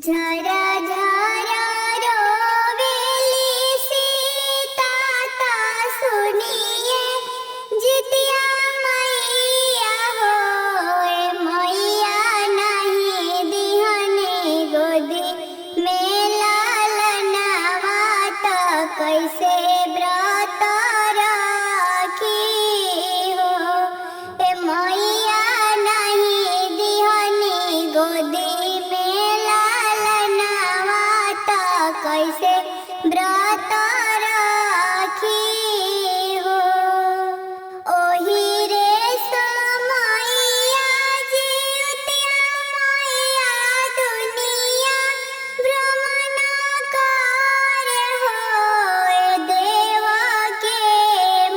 झरा झरा रोवेली सीता ता सुनिए जितिया मैया होए मैया नहीं दिहने गोदी में लालनवा त कैसे व्रत राखी हो ए मैया नहीं दिहने गोदी कैसे व्रत राखी हो। ओही रे समैया जितिया मैया दुनिया भ्रमण करे हो देव के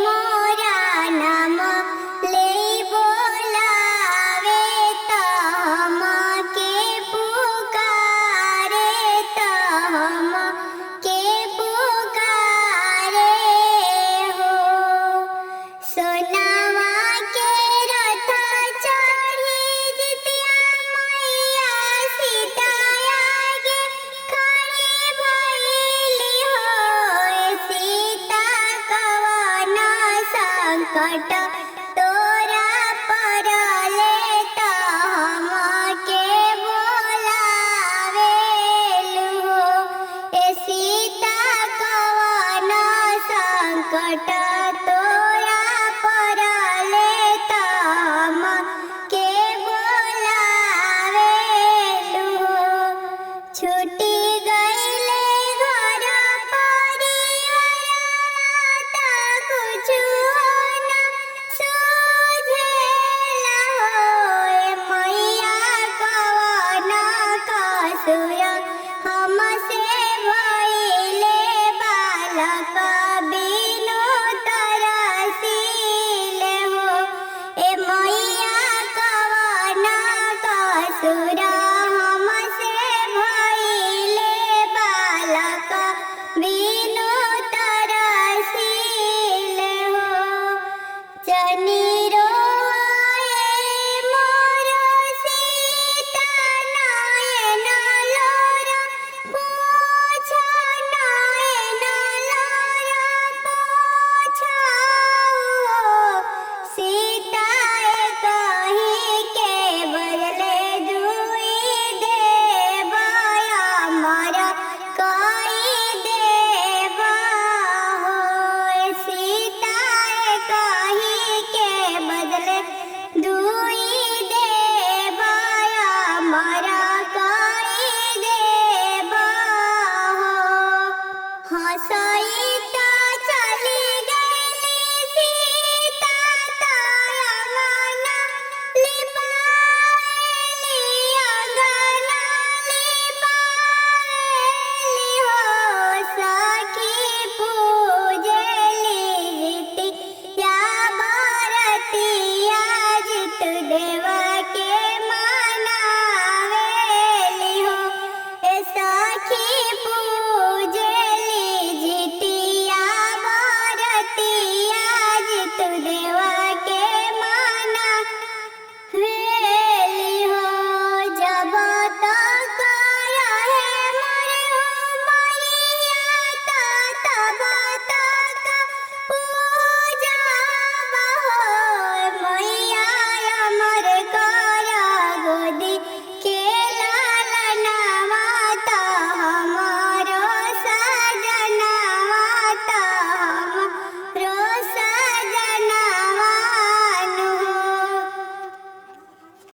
मोरा नाम ले बोलावे त हम के पुकारे त हम के पुकारे हो। सोनावा के रथ चढ़ी जितिया मैया सीता आगे खड़ी भइली हो सीता कवन संकट तोरा पड़ले त हम के बोलावेलु हो ए सीता कवन संकट तोरा पड़ले त हम के बोलावेलु हो। छूटी गइले घर परिवार त कुछु न सूझेला हो ए मैया कवन कसुर